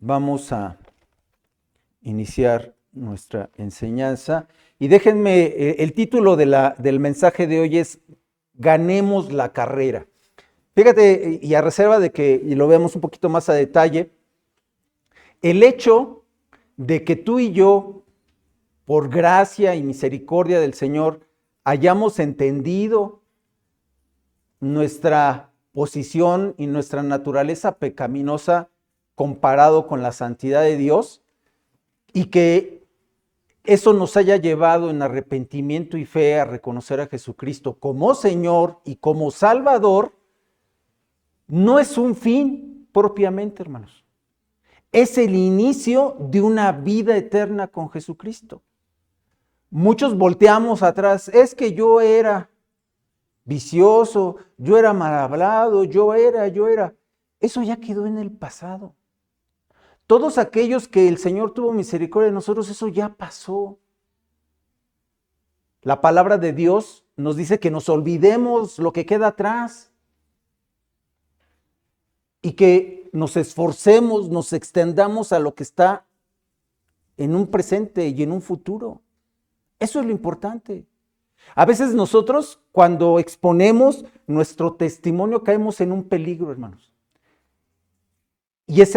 Vamos a iniciar nuestra enseñanza y déjenme, el título del mensaje de hoy es Ganemos la carrera. Fíjate, y a reserva de que lo veamos un poquito más a detalle, el hecho de que tú y yo, por gracia y misericordia del Señor, hayamos entendido nuestra posición y nuestra naturaleza pecaminosa comparado con la santidad de Dios, y que eso nos haya llevado en arrepentimiento y fe a reconocer a Jesucristo como Señor y como Salvador, no es un fin propiamente, hermanos. Es el inicio de una vida eterna con Jesucristo. Muchos volteamos atrás, es que yo era vicioso, yo era mal hablado, yo era. Eso ya quedó en el pasado. Todos aquellos que el Señor tuvo misericordia de nosotros, eso ya pasó. La palabra de Dios nos dice que nos olvidemos lo que queda atrás y que nos esforcemos, nos extendamos a lo que está en un presente y en un futuro. Eso es lo importante. A veces nosotros, cuando exponemos nuestro testimonio, caemos en un peligro, hermanos. Y es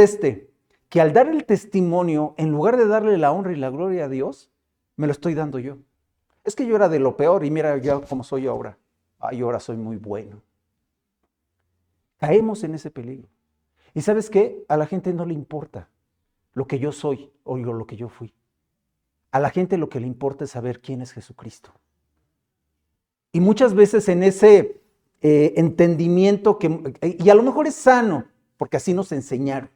que al dar el testimonio, en lugar de darle la honra y la gloria a Dios, me lo estoy dando yo. Es que yo era de lo peor y mira ya cómo soy ahora. Ay, ahora soy muy bueno. Caemos en ese peligro. ¿Y sabes qué? A la gente no le importa lo que yo soy o lo que yo fui. A la gente lo que le importa es saber quién es Jesucristo. Y muchas veces en ese entendimiento, y a lo mejor es sano, porque así nos enseñaron,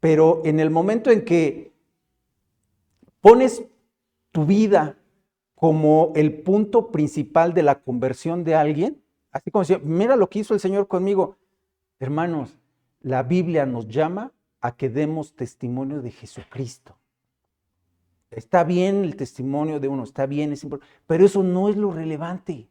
pero en el momento en que pones tu vida como el punto principal de la conversión de alguien, así como decía, mira lo que hizo el Señor conmigo. Hermanos, la Biblia nos llama a que demos testimonio de Jesucristo. Está bien el testimonio de uno, está bien, es importante, pero eso no es lo relevante.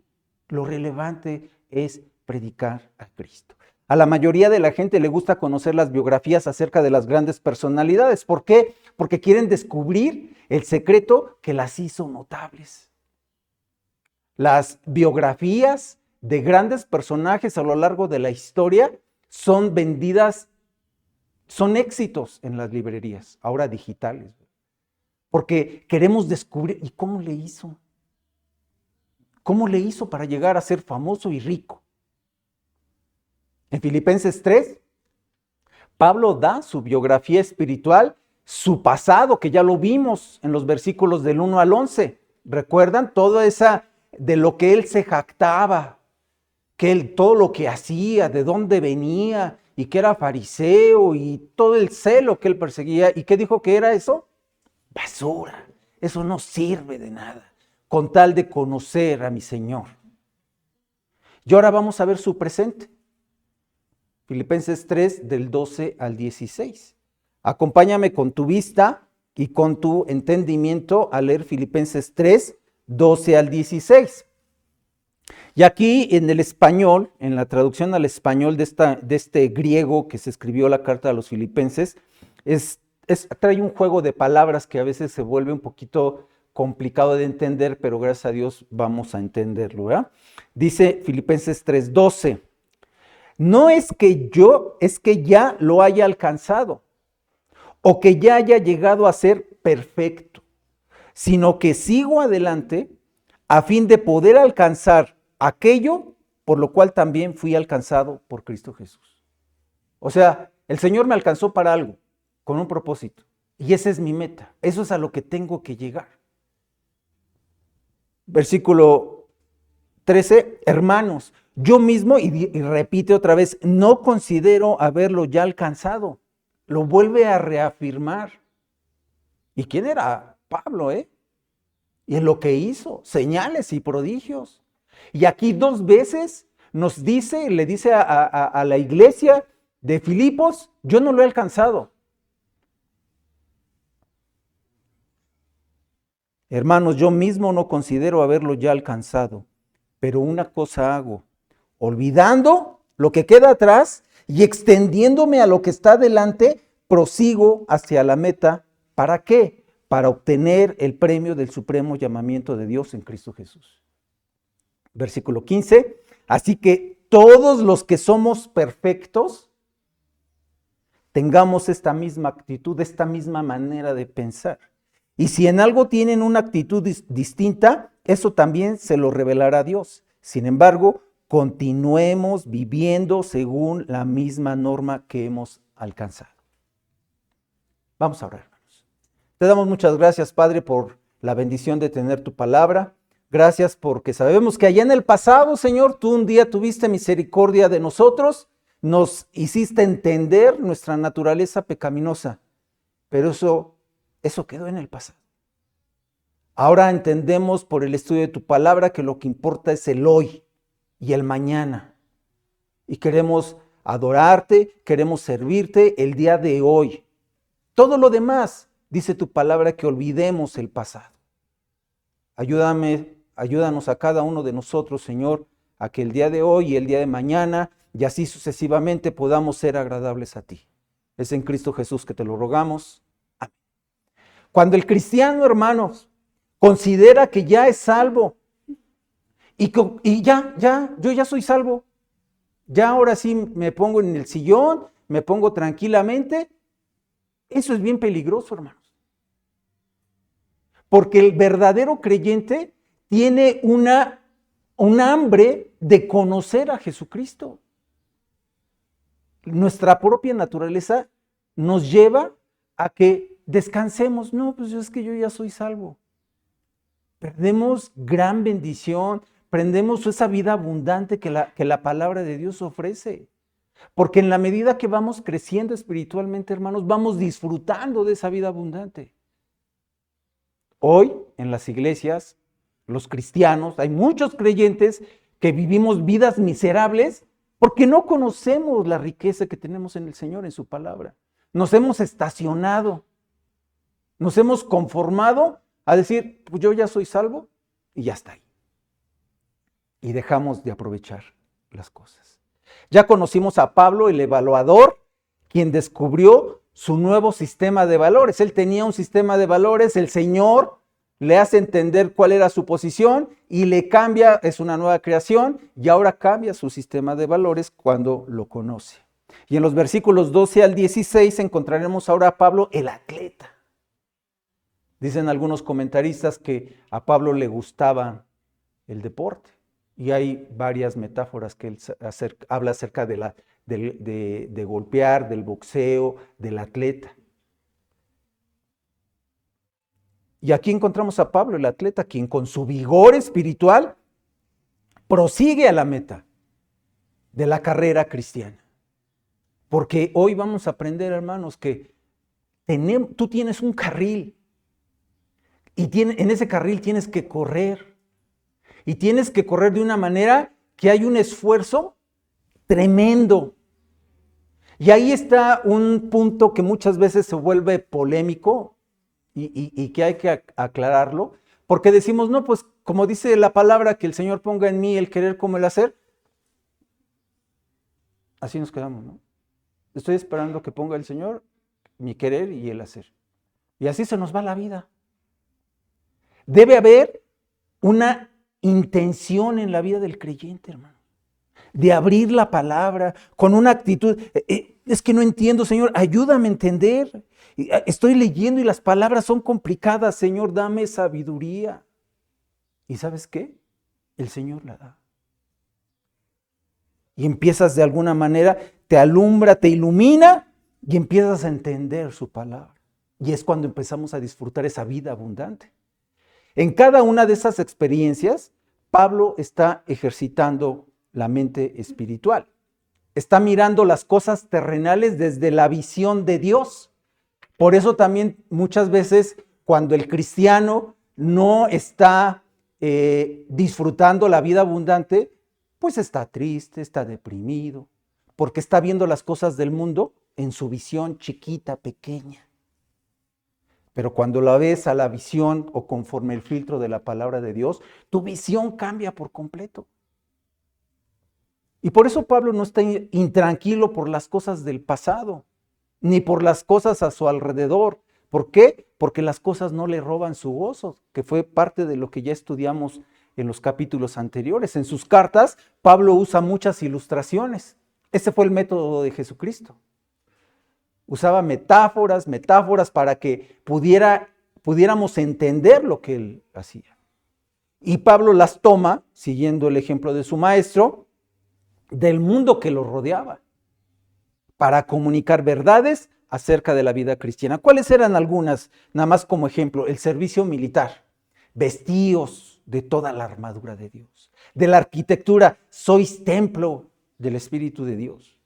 Lo relevante es predicar a Cristo. A la mayoría de la gente le gusta conocer las biografías acerca de las grandes personalidades. ¿Por qué? Porque quieren descubrir el secreto que las hizo notables. Las biografías de grandes personajes a lo largo de la historia son vendidas, son éxitos en las librerías, ahora digitales. Porque queremos descubrir, ¿y cómo le hizo? ¿Cómo le hizo para llegar a ser famoso y rico? En Filipenses 3, Pablo da su biografía espiritual, su pasado, que ya lo vimos en los versículos del 1 al 11. ¿Recuerdan? Todo esa de lo que él se jactaba, todo lo que hacía, de dónde venía, y que era fariseo, y todo el celo que él perseguía. ¿Y qué dijo que era eso? Basura. Eso no sirve de nada, con tal de conocer a mi Señor. Y ahora vamos a ver su presente. Filipenses 3, del 12 al 16. Acompáñame con tu vista y con tu entendimiento a leer Filipenses 3, 12 al 16. Y aquí en el español, en la traducción al español de este griego que se escribió la carta a los filipenses, trae un juego de palabras que a veces se vuelve un poquito complicado de entender, pero gracias a Dios vamos a entenderlo, ¿verdad? Dice Filipenses 3, 12. No es que ya lo haya alcanzado o que ya haya llegado a ser perfecto, sino que sigo adelante a fin de poder alcanzar aquello por lo cual también fui alcanzado por Cristo Jesús. O sea, el Señor me alcanzó para algo, con un propósito, y esa es mi meta, eso es a lo que tengo que llegar. Versículo 13, hermanos, yo mismo, y repite otra vez, no considero haberlo ya alcanzado. Lo vuelve a reafirmar. ¿Y quién era? Pablo, Y en lo que hizo, señales y prodigios. Y aquí 2 veces le dice a la iglesia de Filipos, yo no lo he alcanzado. Hermanos, yo mismo no considero haberlo ya alcanzado, pero una cosa hago, olvidando lo que queda atrás y extendiéndome a lo que está delante, prosigo hacia la meta. ¿Para qué? Para obtener el premio del supremo llamamiento de Dios en Cristo Jesús. Versículo 15. Así que todos los que somos perfectos, tengamos esta misma actitud, esta misma manera de pensar. Y si en algo tienen una actitud distinta, eso también se lo revelará Dios. Sin embargo, continuemos viviendo según la misma norma que hemos alcanzado. Vamos a orar, hermanos. Te damos muchas gracias, Padre, por la bendición de tener tu palabra. Gracias porque sabemos que allá en el pasado, Señor, tú un día tuviste misericordia de nosotros, nos hiciste entender nuestra naturaleza pecaminosa, pero eso quedó en el pasado. Ahora entendemos por el estudio de tu palabra que lo que importa es el hoy y el mañana. Y queremos adorarte, queremos servirte el día de hoy. Todo lo demás, dice tu palabra, que olvidemos el pasado. Ayúdanos a cada uno de nosotros, Señor, a que el día de hoy y el día de mañana y así sucesivamente podamos ser agradables a ti. Es en Cristo Jesús que te lo rogamos. Amén. Cuando el cristiano, hermanos, considera que ya es salvo y yo ya soy salvo, ya ahora sí me pongo en el sillón, me pongo tranquilamente, eso es bien peligroso, hermanos. Porque el verdadero creyente tiene un hambre de conocer a Jesucristo. Nuestra propia naturaleza nos lleva a que descansemos. No, pues es que yo ya soy salvo. Perdemos gran bendición, perdemos esa vida abundante que la palabra de Dios ofrece. Porque en la medida que vamos creciendo espiritualmente, hermanos, vamos disfrutando de esa vida abundante. Hoy, en las iglesias, los cristianos, hay muchos creyentes que vivimos vidas miserables porque no conocemos la riqueza que tenemos en el Señor, en su palabra. Nos hemos estacionado, nos hemos conformado a decir, pues yo ya soy salvo y ya está ahí. Y dejamos de aprovechar las cosas. Ya conocimos a Pablo, el evaluador, quien descubrió su nuevo sistema de valores. Él tenía un sistema de valores, el Señor le hace entender cuál era su posición y le cambia, es una nueva creación, y ahora cambia su sistema de valores cuando lo conoce. Y en los versículos 12 al 16 encontraremos ahora a Pablo el atleta. Dicen algunos comentaristas que a Pablo le gustaba el deporte. Y hay varias metáforas que él habla acerca de golpear, del boxeo, del atleta. Y aquí encontramos a Pablo, el atleta, quien con su vigor espiritual prosigue a la meta de la carrera cristiana. Porque hoy vamos a aprender, hermanos, que tú tienes un carril y en ese carril tienes que correr. Y tienes que correr de una manera que hay un esfuerzo tremendo. Y ahí está un punto que muchas veces se vuelve polémico y que hay que aclararlo, porque decimos, no, pues como dice la palabra, que el Señor ponga en mí el querer como el hacer. Así nos quedamos, ¿no? Estoy esperando que ponga el Señor mi querer y el hacer. Y así se nos va la vida. Debe haber una intención en la vida del creyente, hermano, de abrir la palabra con una actitud. Es que no entiendo, Señor, ayúdame a entender. Estoy leyendo y las palabras son complicadas, Señor, dame sabiduría. ¿Y sabes qué? El Señor la da. Y empiezas de alguna manera, te alumbra, te ilumina y empiezas a entender su palabra. Y es cuando empezamos a disfrutar esa vida abundante. En cada una de esas experiencias, Pablo está ejercitando la mente espiritual. Está mirando las cosas terrenales desde la visión de Dios. Por eso también muchas veces cuando el cristiano no está disfrutando la vida abundante, pues está triste, está deprimido, porque está viendo las cosas del mundo en su visión chiquita, pequeña. Pero cuando la ves a la visión o conforme el filtro de la palabra de Dios, tu visión cambia por completo. Y por eso Pablo no está intranquilo por las cosas del pasado. ni por las cosas a su alrededor. ¿Por qué? Porque las cosas no le roban su gozo, que fue parte de lo que ya estudiamos en los capítulos anteriores. En sus cartas, Pablo usa muchas ilustraciones. Ese fue el método de Jesucristo. Usaba metáforas para que pudiéramos entender lo que él hacía. Y Pablo las toma, siguiendo el ejemplo de su maestro, del mundo que lo rodeaba, para comunicar verdades acerca de la vida cristiana. ¿Cuáles eran algunas? Nada más como ejemplo, el servicio militar. Vestíos de toda la armadura de Dios. De la arquitectura, sois templo del Espíritu de Dios,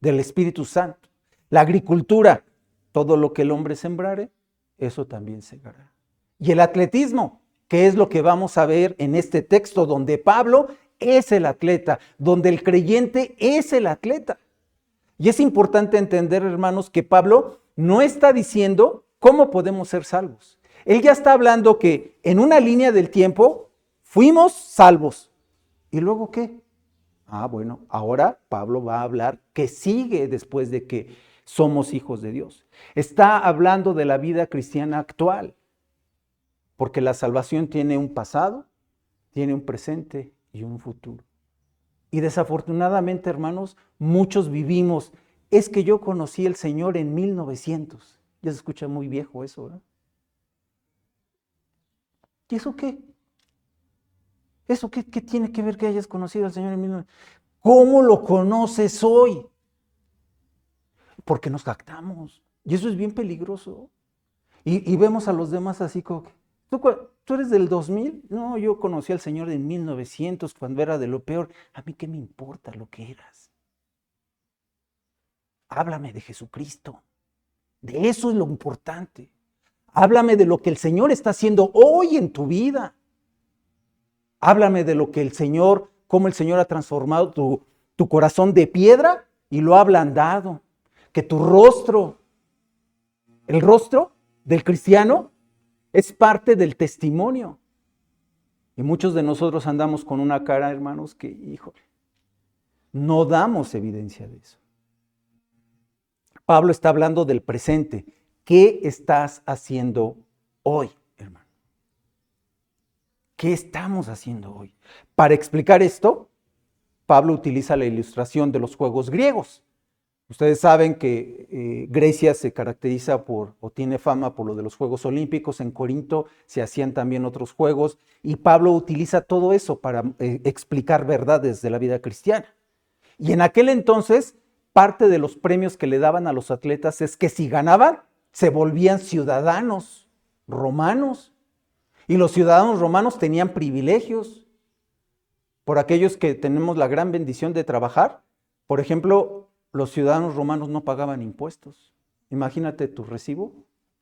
del Espíritu Santo. La agricultura, todo lo que el hombre sembrare, eso también segará. Y el atletismo, que es lo que vamos a ver en este texto, donde Pablo es el atleta, donde el creyente es el atleta. Y es importante entender, hermanos, que Pablo no está diciendo cómo podemos ser salvos. Él ya está hablando que en una línea del tiempo fuimos salvos. ¿Y luego qué? Bueno, ahora Pablo va a hablar que sigue después de que somos hijos de Dios. Está hablando de la vida cristiana actual, porque la salvación tiene un pasado, tiene un presente y un futuro. Y desafortunadamente, hermanos, muchos vivimos, es que yo conocí al Señor en 1900. Ya se escucha muy viejo eso, ¿verdad? ¿Y eso qué? ¿Eso qué tiene que ver que hayas conocido al Señor en 1900? ¿Cómo lo conoces hoy? Porque nos jactamos. Y eso es bien peligroso. Y vemos a los demás así como, ¿tú eres del 2000? No, yo conocí al Señor en 1900 cuando era de lo peor. ¿A mí qué me importa lo que eras? Háblame de Jesucristo. De eso es lo importante. Háblame de lo que el Señor está haciendo hoy en tu vida. Háblame de lo que el Señor, cómo el Señor ha transformado tu corazón de piedra y lo ha ablandado. Que tu rostro, el rostro del cristiano, es parte del testimonio. Y muchos de nosotros andamos con una cara, hermanos, que, híjole, no damos evidencia de eso. Pablo está hablando del presente. ¿Qué estás haciendo hoy, hermano? ¿Qué estamos haciendo hoy? Para explicar esto, Pablo utiliza la ilustración de los juegos griegos. Ustedes saben que Grecia se caracteriza o tiene fama por lo de los Juegos Olímpicos. En Corinto se hacían también otros juegos y Pablo utiliza todo eso para explicar verdades de la vida cristiana. Y en aquel entonces, parte de los premios que le daban a los atletas es que si ganaban, se volvían ciudadanos romanos. Y los ciudadanos romanos tenían privilegios. Por aquellos que tenemos la gran bendición de trabajar, por ejemplo, los ciudadanos romanos no pagaban impuestos. Imagínate tu recibo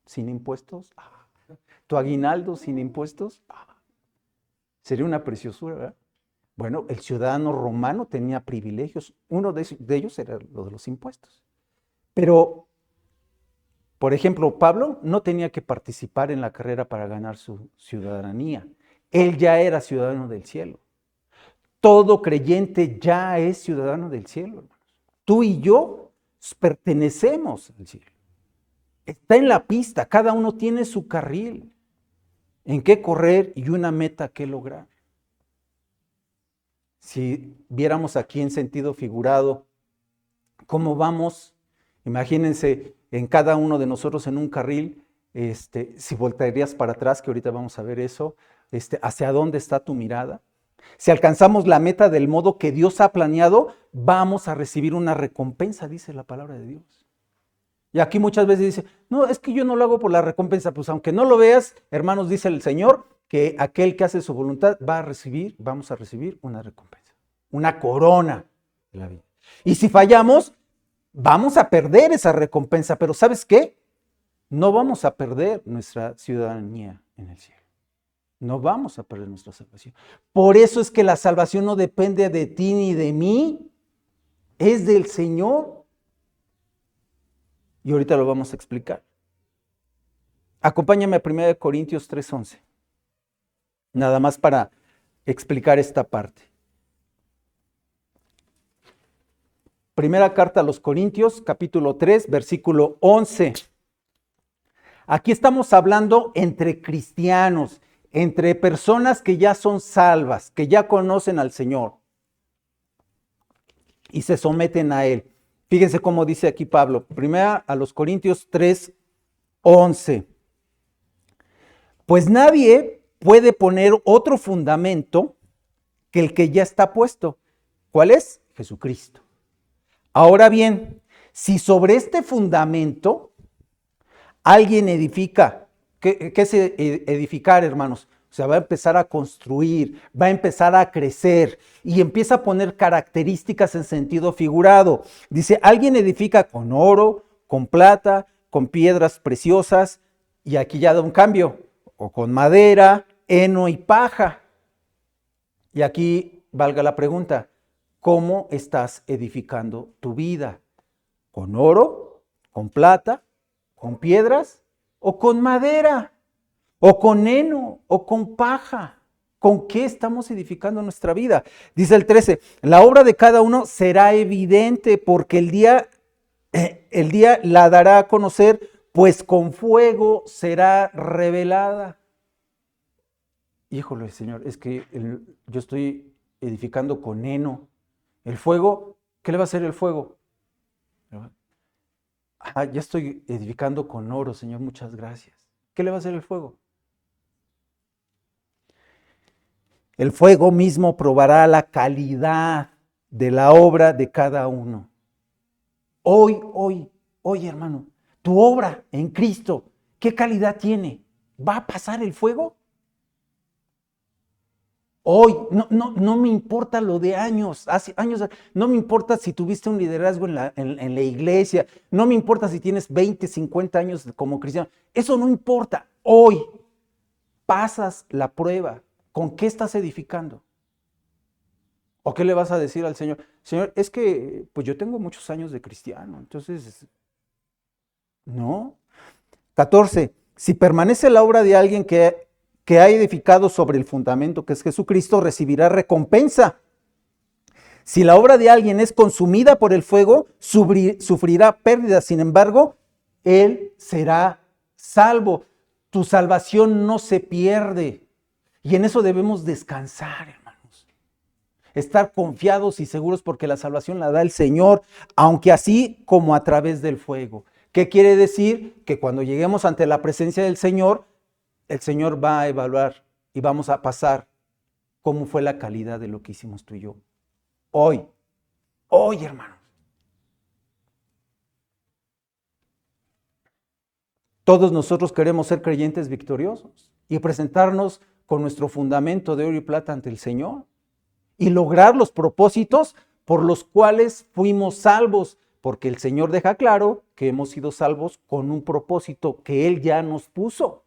sin impuestos, tu aguinaldo sin impuestos. Sería una preciosura, ¿verdad? Bueno, el ciudadano romano tenía privilegios. Uno de ellos era lo de los impuestos. Pero, por ejemplo, Pablo no tenía que participar en la carrera para ganar su ciudadanía. Él ya era ciudadano del cielo. Todo creyente ya es ciudadano del cielo, hermanos. Tú y yo pertenecemos al cielo. Está en la pista, cada uno tiene su carril en qué correr y una meta que lograr. Si viéramos aquí en sentido figurado cómo vamos, imagínense en cada uno de nosotros en un carril, si voltearías para atrás, que ahorita vamos a ver eso, hacia dónde está tu mirada. Si alcanzamos la meta del modo que Dios ha planeado, vamos a recibir una recompensa, dice la palabra de Dios. Y aquí muchas veces dice, no, es que yo no lo hago por la recompensa. Pues aunque no lo veas, hermanos, dice el Señor, que aquel que hace su voluntad vamos a recibir una recompensa, una corona de la vida. Y si fallamos, vamos a perder esa recompensa. Pero ¿sabes qué? No vamos a perder nuestra ciudadanía en el cielo. No vamos a perder nuestra salvación. Por eso es que la salvación no depende de ti ni de mí, es del Señor. Y ahorita lo vamos a explicar. Acompáñame a 1 Corintios 3:11. Nada más para explicar esta parte. Primera carta a los Corintios, capítulo 3, versículo 11. Aquí estamos hablando entre cristianos, entre personas que ya son salvas, que ya conocen al Señor y se someten a Él. Fíjense cómo dice aquí Pablo, primera a los Corintios 3, 11. Pues nadie puede poner otro fundamento que el que ya está puesto. ¿Cuál es? Jesucristo. Ahora bien, si sobre este fundamento alguien edifica, ¿qué es edificar, hermanos? O sea, va a empezar a construir, va a empezar a crecer y empieza a poner características en sentido figurado. Dice, alguien edifica con oro, con plata, con piedras preciosas, y aquí ya da un cambio, o con madera, heno y paja. Y aquí valga la pregunta, ¿cómo estás edificando tu vida? ¿Con oro, con plata, con piedras o con madera? ¿O con heno o con paja? ¿Con qué estamos edificando nuestra vida? Dice el 13, la obra de cada uno será evidente porque el día la dará a conocer, pues con fuego será revelada. Híjole, Señor, es que yo estoy edificando con heno. El fuego, ¿qué le va a hacer el fuego? Ya estoy edificando con oro, Señor, muchas gracias. ¿Qué le va a hacer el fuego? El fuego mismo probará la calidad de la obra de cada uno. Hoy, hermano, tu obra en Cristo, ¿qué calidad tiene? ¿Va a pasar el fuego? Hoy, no me importa lo de años, hace años, no me importa si tuviste un liderazgo en la iglesia, no me importa si tienes 20, 50 años como cristiano, eso no importa. Hoy pasas la prueba. ¿Con qué estás edificando? ¿O qué le vas a decir al Señor? Señor, es que pues yo tengo muchos años de cristiano, entonces, no. 14. Si permanece la obra de alguien que ha edificado sobre el fundamento que es Jesucristo, recibirá recompensa. Si la obra de alguien es consumida por el fuego, sufrirá pérdida. Sin embargo, él será salvo. Tu salvación no se pierde. Y en eso debemos descansar, hermanos. Estar confiados y seguros porque la salvación la da el Señor, aunque así como a través del fuego. ¿Qué quiere decir? Que cuando lleguemos ante la presencia del Señor, el Señor va a evaluar y vamos a pasar cómo fue la calidad de lo que hicimos tú y yo. Hoy, hermanos. Todos nosotros queremos ser creyentes victoriosos y presentarnos con nuestro fundamento de oro y plata ante el Señor y lograr los propósitos por los cuales fuimos salvos, porque el Señor deja claro que hemos sido salvos con un propósito que Él ya nos puso.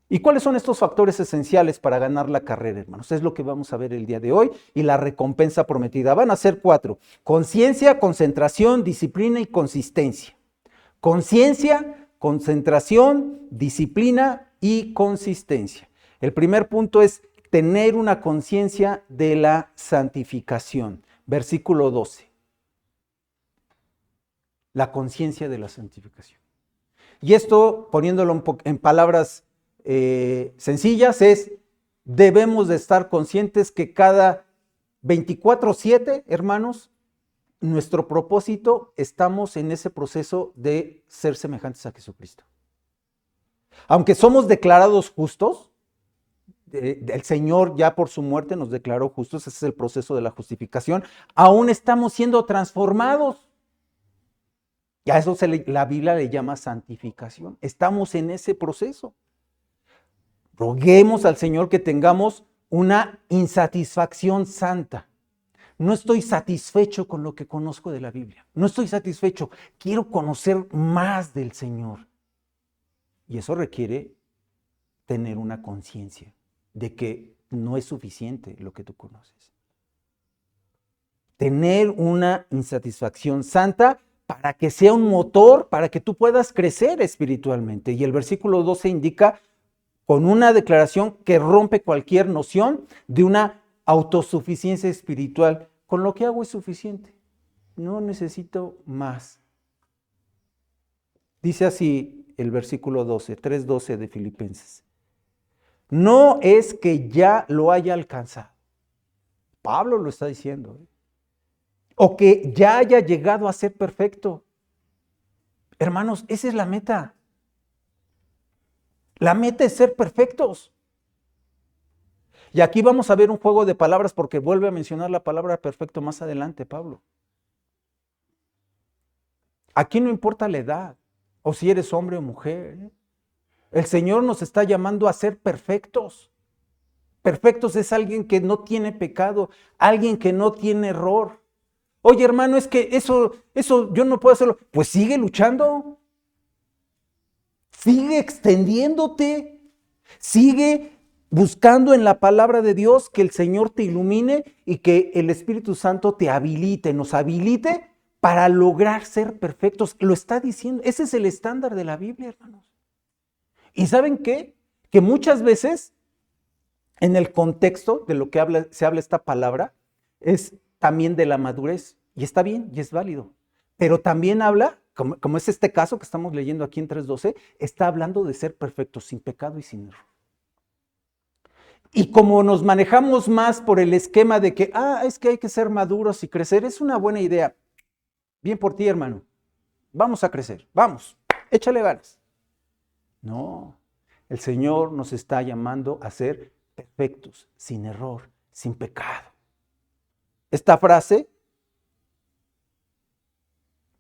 ¿Y cuáles son estos factores esenciales para ganar la carrera, hermanos? Es lo que vamos a ver el día de hoy y la recompensa prometida. Van a ser 4. Conciencia, concentración, disciplina y consistencia. Conciencia, concentración, disciplina y consistencia. El primer punto es tener una conciencia de la santificación. Versículo 12. La conciencia de la santificación. Y esto, poniéndolo en palabras sencillas, debemos de estar conscientes que cada 24/7, hermanos, nuestro propósito, estamos en ese proceso de ser semejantes a Jesucristo. Aunque somos declarados justos, el Señor ya por su muerte nos declaró justos, ese es el proceso de la justificación, aún estamos siendo transformados. Y a eso la Biblia le llama santificación. Estamos en ese proceso. Roguemos al Señor que tengamos una insatisfacción santa. No estoy satisfecho con lo que conozco de la Biblia. No estoy satisfecho. Quiero conocer más del Señor. Y eso requiere tener una conciencia de que no es suficiente lo que tú conoces. Tener una insatisfacción santa para que sea un motor, para que tú puedas crecer espiritualmente. Y el versículo 12 indica con una declaración que rompe cualquier noción de una autosuficiencia espiritual. Con lo que hago es suficiente. no necesito más. Dice así el versículo 12, 3:12 de Filipenses. No es que ya lo haya alcanzado. Pablo lo está diciendo. O que ya haya llegado a ser perfecto. Hermanos, esa es la meta. La meta es ser perfectos. Y aquí vamos a ver un juego de palabras porque vuelve a mencionar la palabra perfecto más adelante, Pablo. Aquí no importa la edad o si eres hombre o mujer. El Señor nos está llamando a ser perfectos. Perfectos es alguien que no tiene pecado, alguien que no tiene error. Oye, hermano, es que eso yo no puedo hacerlo. Pues sigue luchando. Sigue extendiéndote. Sigue buscando en la palabra de Dios que el Señor te ilumine y que el Espíritu Santo te habilite, nos habilite para lograr ser perfectos. Lo está diciendo. Ese es el estándar de la Biblia, hermanos. ¿Y saben qué? Que muchas veces en el contexto de lo que se habla esta palabra es también de la madurez. Y está bien, y es válido. Pero también habla, como es este caso que estamos leyendo aquí en 3:12, está hablando de ser perfectos, sin pecado y sin error. Y como nos manejamos más por el esquema de que, es que hay que ser maduros y crecer, es una buena idea. Bien por ti, hermano. Vamos a crecer, vamos, échale ganas. No, el Señor nos está llamando a ser perfectos, sin error, sin pecado. Esta frase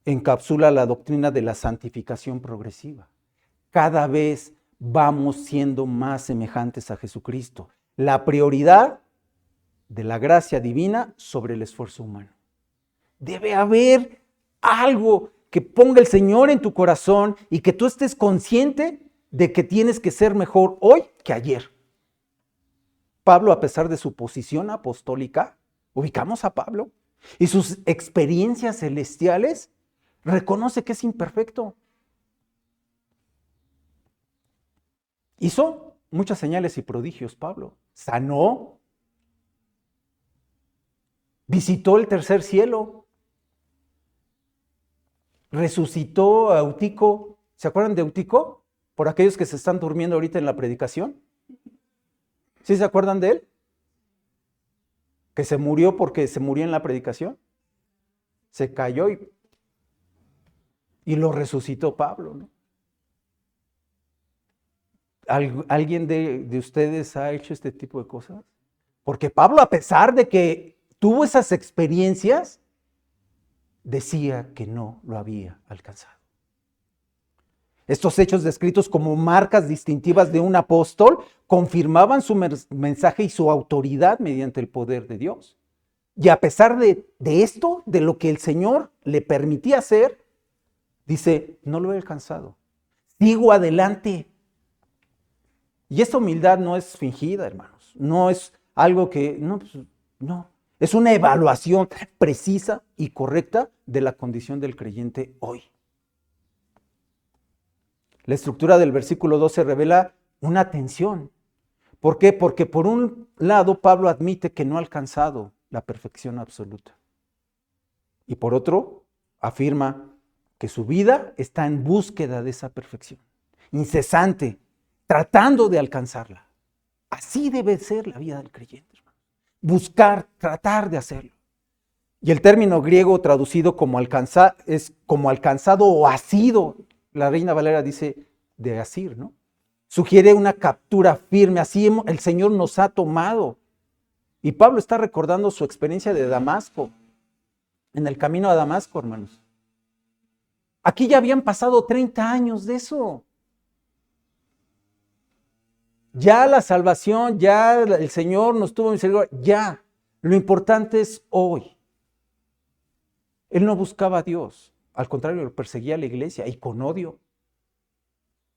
encapsula la doctrina de la santificación progresiva. Cada vez vamos siendo más semejantes a Jesucristo. La prioridad de la gracia divina sobre el esfuerzo humano. Debe haber algo que ponga el Señor en tu corazón y que tú estés consciente de que tienes que ser mejor hoy que ayer. Pablo, a pesar de su posición apostólica, ubicamos a Pablo y sus experiencias celestiales, reconoce que es imperfecto. Hizo muchas señales y prodigios, Pablo. Sanó. Visitó el tercer cielo. Resucitó a Eutico. ¿Se acuerdan de Eutico? Por aquellos que se están durmiendo ahorita en la predicación. ¿Sí se acuerdan de él? Que se murió porque se murió en la predicación. Se cayó y lo resucitó Pablo, ¿no? ¿Alguien de ustedes ha hecho este tipo de cosas? Porque Pablo, a pesar de que tuvo esas experiencias, decía que no lo había alcanzado. Estos hechos descritos como marcas distintivas de un apóstol confirmaban su mensaje y su autoridad mediante el poder de Dios. Y a pesar de esto, de lo que el Señor le permitía hacer, dice, no lo he alcanzado. Sigo adelante. Y esta humildad no es fingida, hermanos. No es algo que, no. Es una evaluación precisa y correcta de la condición del creyente hoy. La estructura del versículo 12 revela una tensión. ¿Por qué? Porque por un lado Pablo admite que no ha alcanzado la perfección absoluta. Y por otro, afirma que su vida está en búsqueda de esa perfección, incesante, tratando de alcanzarla. Así debe ser la vida del creyente, hermano. Buscar, tratar de hacerlo. Y el término griego traducido como alcanzar es como alcanzado o asido. La Reina Valera dice de asir, ¿no? Sugiere una captura firme. Así el Señor nos ha tomado. Y Pablo está recordando su experiencia de Damasco, en el camino a Damasco, hermanos. Aquí ya habían pasado 30 años de eso. Ya la salvación, ya el Señor nos tuvo misericordia, ya. Lo importante es hoy. Él no buscaba a Dios, al contrario, lo perseguía a la iglesia y con odio.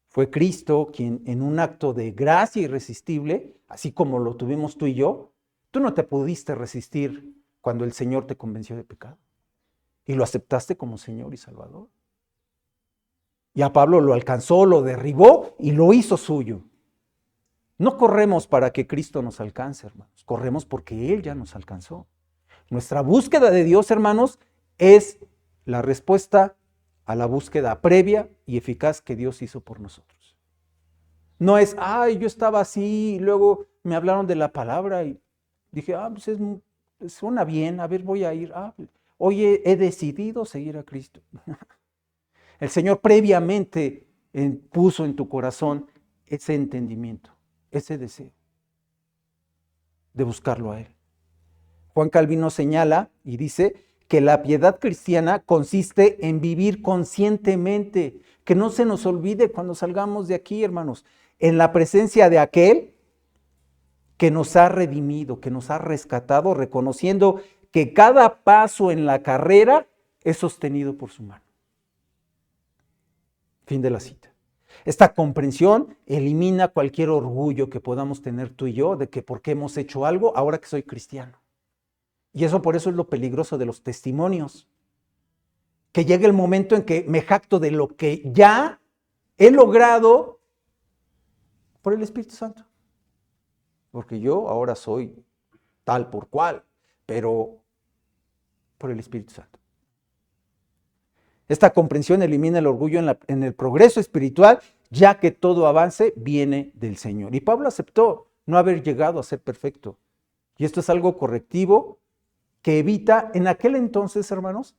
Fue Cristo quien en un acto de gracia irresistible, así como lo tuvimos tú y yo, tú no te pudiste resistir cuando el Señor te convenció de pecado y lo aceptaste como Señor y Salvador. Y a Pablo lo alcanzó, lo derribó y lo hizo suyo. No corremos para que Cristo nos alcance, hermanos. Corremos porque Él ya nos alcanzó. Nuestra búsqueda de Dios, hermanos, es la respuesta a la búsqueda previa y eficaz que Dios hizo por nosotros. No es, ay, yo estaba así y luego me hablaron de la palabra y dije, pues suena bien, a ver, voy a ir. Hoy he decidido seguir a Cristo. El Señor previamente puso en tu corazón ese entendimiento, ese deseo de buscarlo a Él. Juan Calvino señala y dice que la piedad cristiana consiste en vivir conscientemente, que no se nos olvide cuando salgamos de aquí, hermanos, en la presencia de aquel que nos ha redimido, que nos ha rescatado, reconociendo que cada paso en la carrera es sostenido por su mano. Fin de la cita. Esta comprensión elimina cualquier orgullo que podamos tener tú y yo de que porque hemos hecho algo ahora que soy cristiano. Y eso por eso es lo peligroso de los testimonios. Que llegue el momento en que me jacto de lo que ya he logrado por el Espíritu Santo. Porque yo ahora soy tal por cual, pero por el Espíritu Santo. Esta comprensión elimina el orgullo en el progreso espiritual, ya que todo avance viene del Señor. Y Pablo aceptó no haber llegado a ser perfecto. Y esto es algo correctivo que evita, en aquel entonces, hermanos,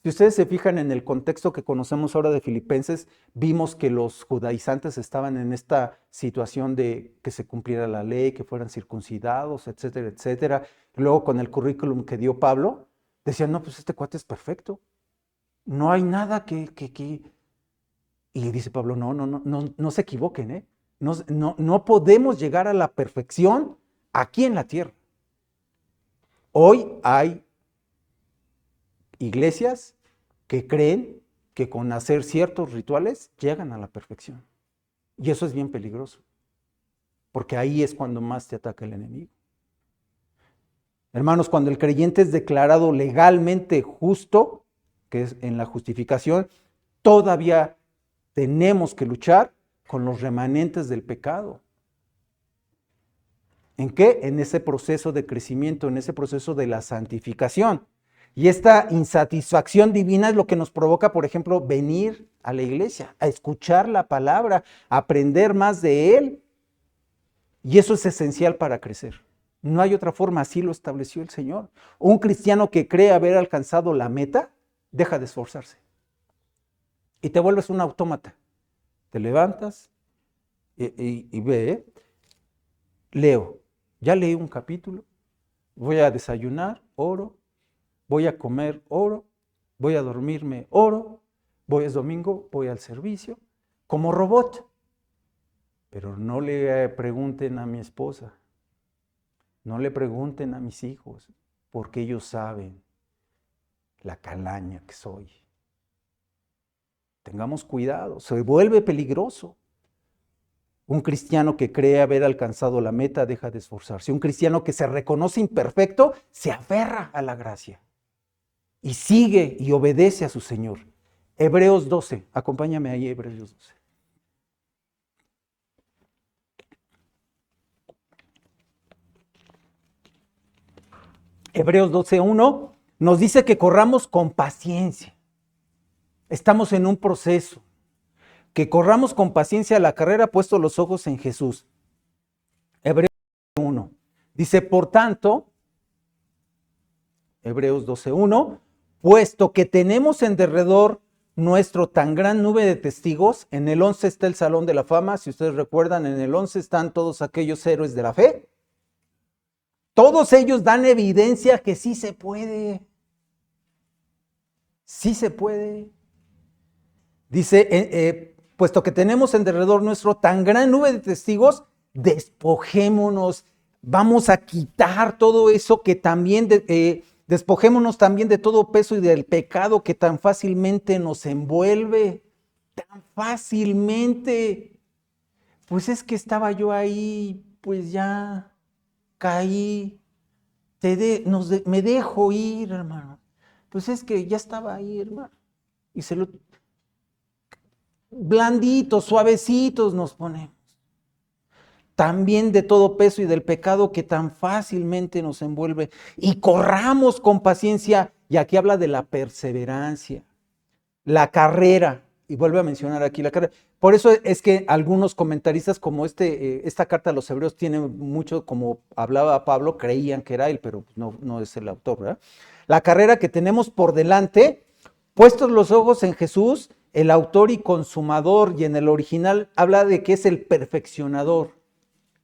si ustedes se fijan en el contexto que conocemos ahora de Filipenses, vimos que los judaizantes estaban en esta situación de que se cumpliera la ley, que fueran circuncidados, etcétera, etcétera. Luego con el currículum que dio Pablo, decían, no, pues este cuate es perfecto. No hay nada que... Y dice Pablo, no se equivoquen, ¿eh? No podemos llegar a la perfección aquí en la tierra. Hoy hay iglesias que creen que con hacer ciertos rituales llegan a la perfección. Y eso es bien peligroso, porque ahí es cuando más te ataca el enemigo. Hermanos, cuando el creyente es declarado legalmente justo, que es en la justificación, todavía tenemos que luchar con los remanentes del pecado. ¿En qué? En ese proceso de crecimiento, en ese proceso de la santificación. Y esta insatisfacción divina es lo que nos provoca, por ejemplo, venir a la iglesia, a escuchar la palabra, a aprender más de Él. Y eso es esencial para crecer. No hay otra forma, así lo estableció el Señor. Un cristiano que cree haber alcanzado la meta, deja de esforzarse. Y te vuelves un autómata. Te levantas y ve, leo. Ya leí un capítulo, voy a desayunar, oro, voy a comer, oro, voy a dormirme, oro, es domingo, voy al servicio, como robot. Pero no le pregunten a mi esposa, no le pregunten a mis hijos, porque ellos saben la calaña que soy. Tengamos cuidado, se vuelve peligroso. Un cristiano que cree haber alcanzado la meta deja de esforzarse. Un cristiano que se reconoce imperfecto se aferra a la gracia y sigue y obedece a su Señor. Hebreos 12, acompáñame ahí, Hebreos 12. Hebreos 12:1 nos dice que corramos con paciencia. Estamos en un proceso. Que corramos con paciencia la carrera puesto los ojos en Jesús. Hebreos 1. Dice, por tanto, Hebreos 12:1, puesto que tenemos en derredor nuestro tan gran nube de testigos, en el 11 está el Salón de la Fama, si ustedes recuerdan, en el 11 están todos aquellos héroes de la fe. Todos ellos dan evidencia que sí se puede. Sí se puede. Dice, puesto que tenemos en derredor nuestro tan gran nube de testigos, despojémonos, vamos a quitar todo eso que también, despojémonos también de todo peso y del pecado que tan fácilmente nos envuelve, tan fácilmente. Pues es que estaba yo ahí, pues ya caí, me dejo ir, hermano. Pues es que ya estaba ahí, hermano. Y blanditos, suavecitos nos ponemos. También de todo peso y del pecado que tan fácilmente nos envuelve. Y corramos con paciencia Y aquí habla de la perseverancia, la carrera, y vuelve a mencionar aquí la carrera. Por eso es que algunos comentaristas, como esta carta a los hebreos tiene mucho, como hablaba Pablo, creían que era él, pero no es el autor, ¿verdad? La carrera que tenemos por delante, puestos los ojos en Jesús, el autor y consumador, y en el original habla de que es el perfeccionador.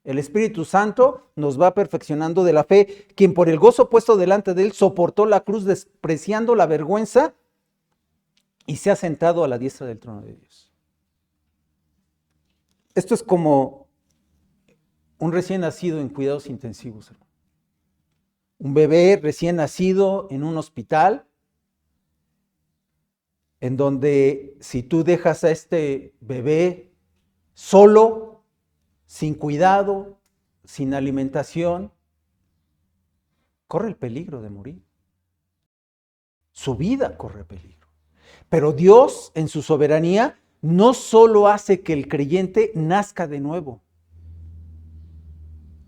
El Espíritu Santo nos va perfeccionando de la fe, quien por el gozo puesto delante de él soportó la cruz despreciando la vergüenza y se ha sentado a la diestra del trono de Dios. Esto es como un recién nacido en cuidados intensivos, hermano. Un bebé recién nacido en un hospital, en donde si tú dejas a este bebé solo, sin cuidado, sin alimentación, corre el peligro de morir. Su vida corre peligro. Pero Dios, en su soberanía, no solo hace que el creyente nazca de nuevo,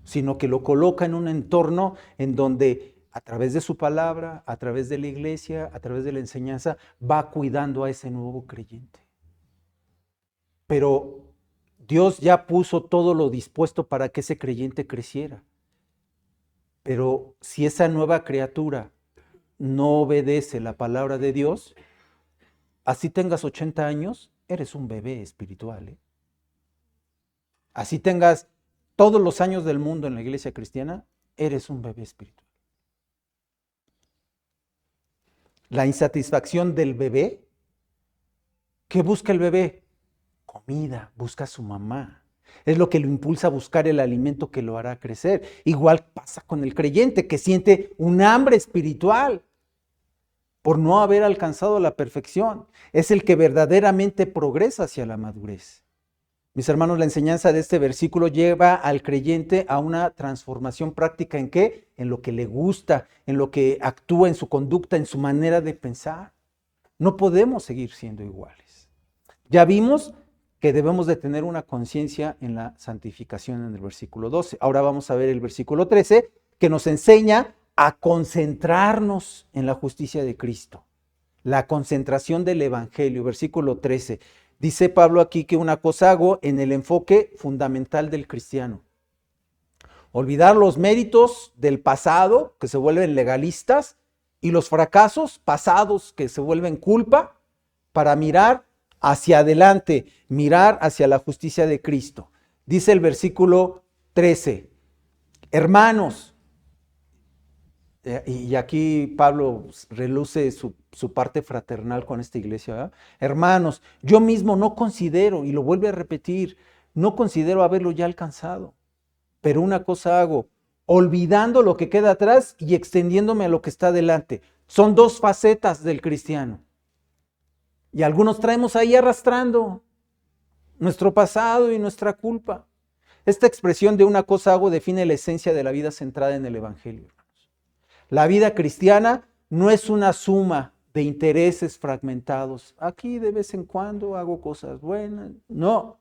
sino que lo coloca en un entorno en donde a través de su palabra, a través de la iglesia, a través de la enseñanza, va cuidando a ese nuevo creyente. Pero Dios ya puso todo lo dispuesto para que ese creyente creciera. Pero si esa nueva criatura no obedece la palabra de Dios, así tengas 80 años, eres un bebé espiritual, ¿eh? Así tengas todos los años del mundo en la iglesia cristiana, eres un bebé espiritual. La insatisfacción del bebé, ¿qué busca el bebé? Comida, busca a su mamá. Es lo que lo impulsa a buscar el alimento que lo hará crecer. Igual pasa con el creyente que siente un hambre espiritual por no haber alcanzado la perfección. Es el que verdaderamente progresa hacia la madurez. Mis hermanos, la enseñanza de este versículo lleva al creyente a una transformación práctica. ¿En qué? En lo que le gusta, en lo que actúa, en su conducta, en su manera de pensar. No podemos seguir siendo iguales. Ya vimos que debemos de tener una conciencia en la santificación en el versículo 12. Ahora vamos a ver el versículo 13, que nos enseña a concentrarnos en la justicia de Cristo. La concentración del Evangelio, versículo 13. Dice Pablo aquí que una cosa hago en el enfoque fundamental del cristiano. Olvidar los méritos del pasado, que se vuelven legalistas, y los fracasos pasados, que se vuelven culpa, para mirar hacia adelante, mirar hacia la justicia de Cristo. Dice el versículo 13, hermanos, y aquí Pablo reluce su parte fraternal con esta iglesia, ¿verdad? Hermanos, yo mismo no considero, y lo vuelve a repetir, no considero haberlo ya alcanzado, pero una cosa hago, olvidando lo que queda atrás y extendiéndome a lo que está adelante. Son dos facetas del cristiano. Y algunos traemos ahí arrastrando nuestro pasado y nuestra culpa. Esta expresión de una cosa hago define la esencia de la vida centrada en el Evangelio. La vida cristiana no es una suma de intereses fragmentados. Aquí de vez en cuando hago cosas buenas. No.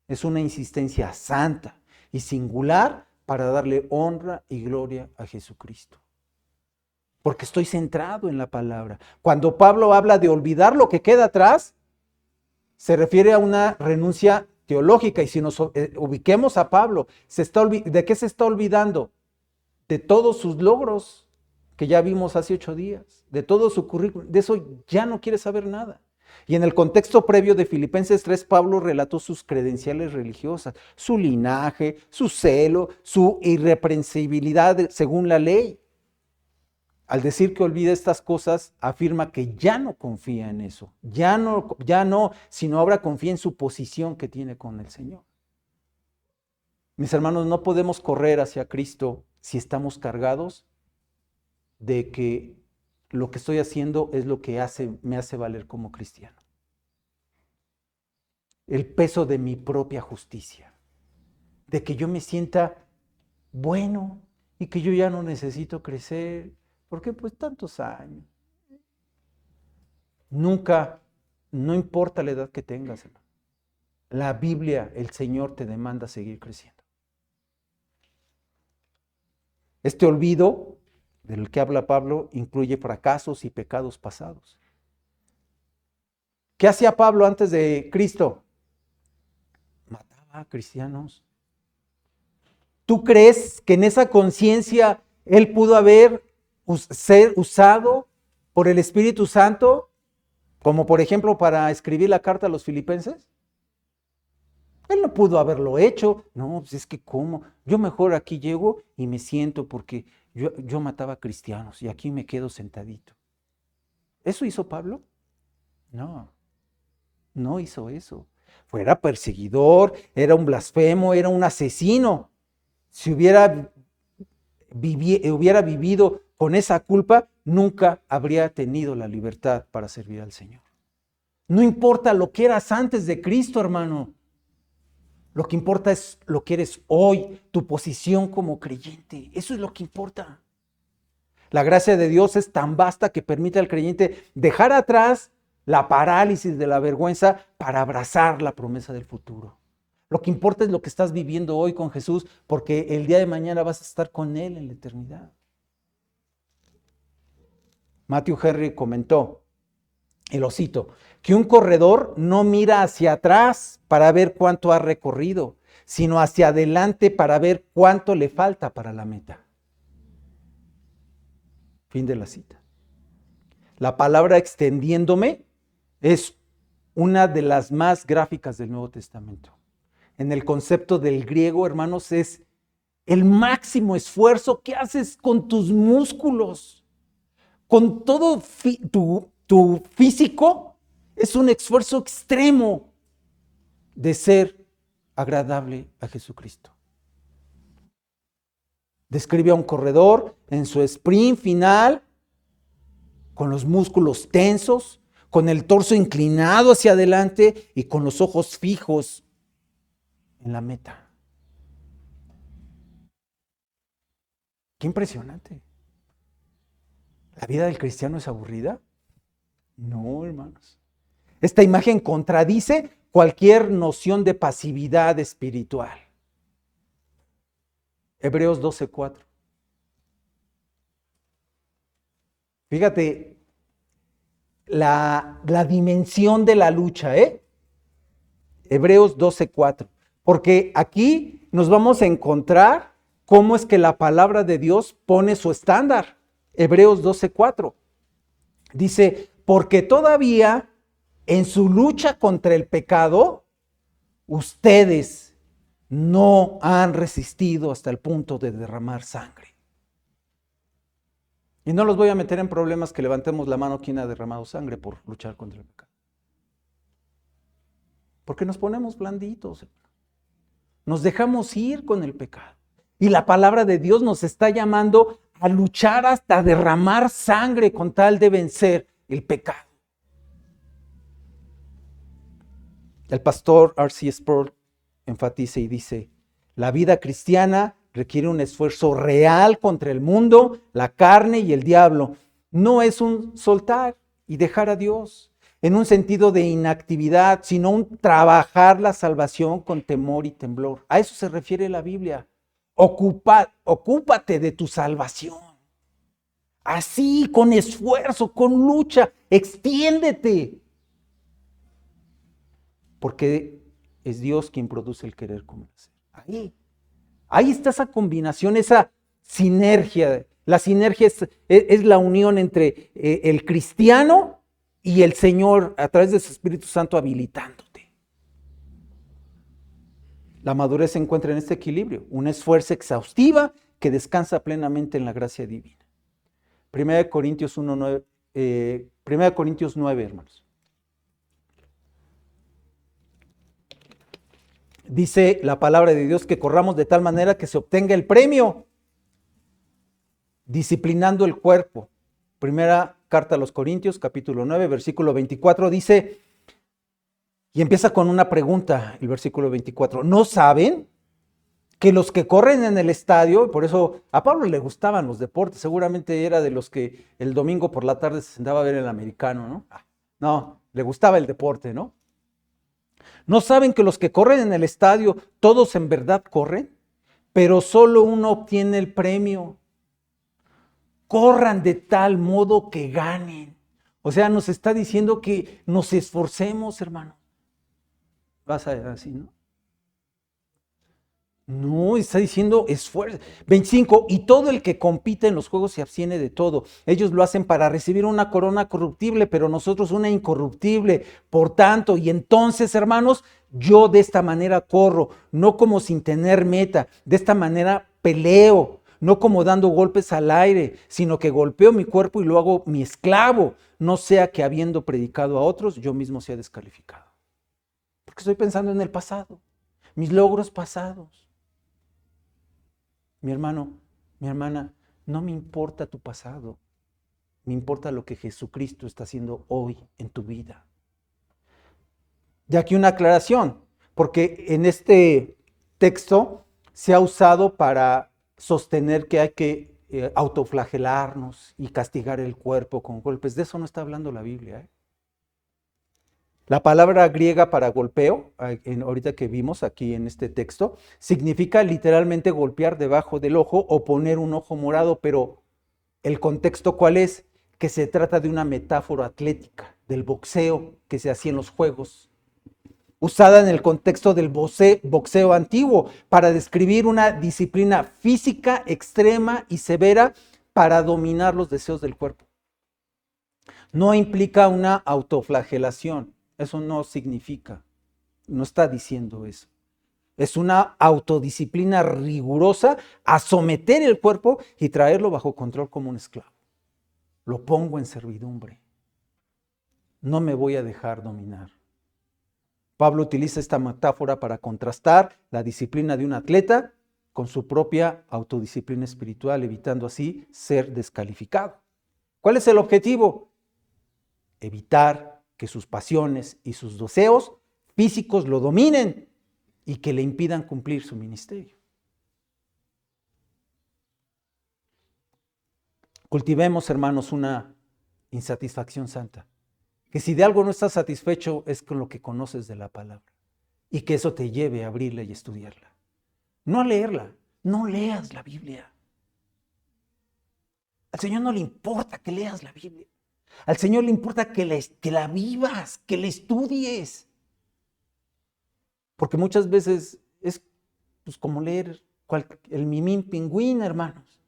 Es una insistencia santa y singular para darle honra y gloria a Jesucristo. Porque estoy centrado en la palabra. Cuando Pablo habla de olvidar lo que queda atrás, se refiere a una renuncia teológica. Y si nos ubiquemos a Pablo, ¿de qué se está olvidando? De todos sus logros que ya vimos hace 8 días, de todo su currículum. De eso ya no quiere saber nada. Y en el contexto previo de Filipenses 3, Pablo relató sus credenciales religiosas, su linaje, su celo, su irreprensibilidad según la ley. Al decir que olvida estas cosas, afirma que ya no confía en eso, ya no, sino ahora confía en su posición que tiene con el Señor. Mis hermanos, no podemos correr hacia Cristo si estamos cargados de que lo que estoy haciendo es lo que me hace valer como cristiano. El peso de mi propia justicia, de que yo me sienta bueno y que yo ya no necesito crecer, porque pues tantos años. Nunca, no importa la edad que tengas, hermano. La Biblia, el Señor te demanda seguir creciendo. Este olvido del que habla Pablo incluye fracasos y pecados pasados. ¿Qué hacía Pablo antes de Cristo? Mataba a cristianos. ¿Tú crees que en esa conciencia él pudo ser usado por el Espíritu Santo, como por ejemplo para escribir la carta a los filipenses? Él no pudo haberlo hecho. No, pues es que ¿cómo? Yo mejor aquí llego y me siento porque yo mataba a cristianos y aquí me quedo sentadito. ¿Eso hizo Pablo? No, no hizo eso. Fuera perseguidor, era un blasfemo, era un asesino. Si hubiera vivido con esa culpa, nunca habría tenido la libertad para servir al Señor. No importa lo que eras antes de Cristo, hermano. Lo que importa es lo que eres hoy, tu posición como creyente. Eso es lo que importa. La gracia de Dios es tan vasta que permite al creyente dejar atrás la parálisis de la vergüenza para abrazar la promesa del futuro. Lo que importa es lo que estás viviendo hoy con Jesús, porque el día de mañana vas a estar con Él en la eternidad. Matthew Henry comentó, y lo cito, que un corredor no mira hacia atrás para ver cuánto ha recorrido, sino hacia adelante para ver cuánto le falta para la meta. Fin de la cita. La palabra extendiéndome es una de las más gráficas del Nuevo Testamento. En el concepto del griego, hermanos, es el máximo esfuerzo que haces con tus músculos, con todo tu físico. Es un esfuerzo extremo de ser agradable a Jesucristo. Describe a un corredor en su sprint final, con los músculos tensos, con el torso inclinado hacia adelante y con los ojos fijos en la meta. Qué impresionante. ¿La vida del cristiano es aburrida? No, hermanos. Esta imagen contradice cualquier noción de pasividad espiritual. Hebreos 12:4. Fíjate la dimensión de la lucha, Hebreos 12:4. Porque aquí nos vamos a encontrar cómo es que la palabra de Dios pone su estándar. Hebreos 12:4. Dice, porque todavía en su lucha contra el pecado, ustedes no han resistido hasta el punto de derramar sangre. Y no los voy a meter en problemas que levantemos la mano quien ha derramado sangre por luchar contra el pecado. Porque nos ponemos blanditos, nos dejamos ir con el pecado. Y la palabra de Dios nos está llamando a luchar hasta derramar sangre con tal de vencer el pecado. El pastor R.C. Sproul enfatiza y dice, la vida cristiana requiere un esfuerzo real contra el mundo, la carne y el diablo. No es un soltar y dejar a Dios en un sentido de inactividad, sino un trabajar la salvación con temor y temblor. A eso se refiere la Biblia. Ocúpate de tu salvación. Así, con esfuerzo, con lucha, extiéndete. Porque es Dios quien produce el querer como el hacer. Ahí está esa combinación, esa sinergia. La sinergia es la unión entre el cristiano y el Señor a través de su Espíritu Santo habilitándote. La madurez se encuentra en este equilibrio, una esfuerzo exhaustiva que descansa plenamente en la gracia divina. 1 Corintios 9, hermanos. Dice la palabra de Dios que corramos de tal manera que se obtenga el premio, disciplinando el cuerpo. Primera carta a los Corintios, capítulo 9, versículo 24, dice, y empieza con una pregunta, el versículo 24, ¿no saben que los que corren en el estadio, por eso a Pablo le gustaban los deportes, seguramente era de los que el domingo por la tarde se sentaba a ver el americano, ¿no? No, le gustaba el deporte, ¿no? ¿No saben que los que corren en el estadio, todos en verdad corren, pero solo uno obtiene el premio? corran de tal modo que ganen. O sea, nos está diciendo que nos esforcemos, hermano. Vas a ver así, ¿no? No, está diciendo esfuerzo. 25, y todo el que compite en los juegos se abstiene de todo. Ellos lo hacen para recibir una corona corruptible, pero nosotros una incorruptible. Por tanto, y entonces, hermanos, yo de esta manera corro, no como sin tener meta, de esta manera peleo, no como dando golpes al aire, sino que golpeo mi cuerpo y lo hago mi esclavo, no sea que habiendo predicado a otros, yo mismo sea descalificado. Porque estoy pensando en el pasado, mis logros pasados. Mi hermano, mi hermana, no me importa tu pasado, me importa lo que Jesucristo está haciendo hoy en tu vida. De aquí una aclaración, porque en este texto se ha usado para sostener que hay que autoflagelarnos y castigar el cuerpo con golpes. De eso no está hablando la Biblia, ¿eh? La palabra griega para golpeo, ahorita que vimos aquí en este texto, significa literalmente golpear debajo del ojo o poner un ojo morado, pero el contexto ¿cuál es? Que se trata de una metáfora atlética, del boxeo que se hacía en los juegos, usada en el contexto del boxeo antiguo para describir una disciplina física extrema y severa para dominar los deseos del cuerpo. No implica una autoflagelación. Eso no significa, no está diciendo eso. Es una autodisciplina rigurosa a someter el cuerpo y traerlo bajo control como un esclavo. Lo pongo en servidumbre. No me voy a dejar dominar. Pablo utiliza esta metáfora para contrastar la disciplina de un atleta con su propia autodisciplina espiritual, evitando así ser descalificado. ¿Cuál es el objetivo? Evitar que sus pasiones y sus deseos físicos lo dominen y que le impidan cumplir su ministerio. Cultivemos, hermanos, una insatisfacción santa. Que si de algo no estás satisfecho es con lo que conoces de la palabra. Y que eso te lleve a abrirla y estudiarla. No a leerla. No leas la Biblia. Al Señor no le importa que leas la Biblia. Al Señor le importa que la vivas, que la estudies. Porque muchas veces es pues, como leer el Mimín Pingüín, hermanos.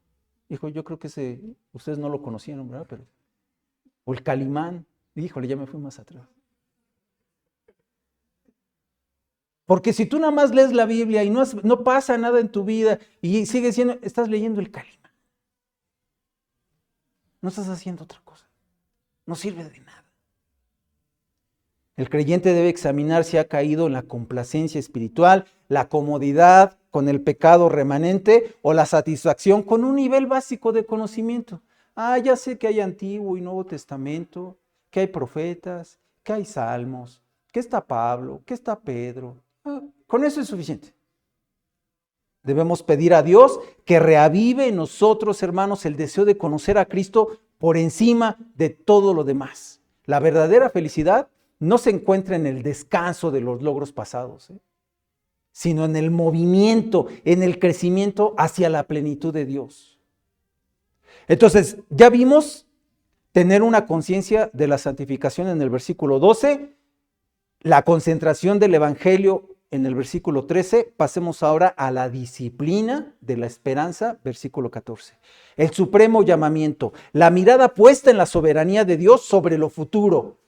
Dijo, yo creo que ustedes no lo conocieron, ¿verdad? Pero, o el Calimán. Híjole, ya me fui más atrás. Porque si tú nada más lees la Biblia y no pasa nada en tu vida y sigues siendo, estás leyendo el Calimán. No estás haciendo otra cosa. No sirve de nada. El creyente debe examinar si ha caído en la complacencia espiritual, la comodidad con el pecado remanente o la satisfacción con un nivel básico de conocimiento. Ya sé que hay Antiguo y Nuevo Testamento, que hay profetas, que hay salmos, que está Pablo, que está Pedro. Con eso es suficiente. Debemos pedir a Dios que reavive en nosotros, hermanos, el deseo de conocer a Cristo por encima de todo lo demás. La verdadera felicidad no se encuentra en el descanso de los logros pasados, sino en el movimiento, en el crecimiento hacia la plenitud de Dios. Entonces, ya vimos tener una conciencia de la santificación en el versículo 12, la concentración del evangelio en el versículo 13, pasemos ahora a la disciplina de la esperanza, versículo 14. El supremo llamamiento, la mirada puesta en la soberanía de Dios sobre lo futuro.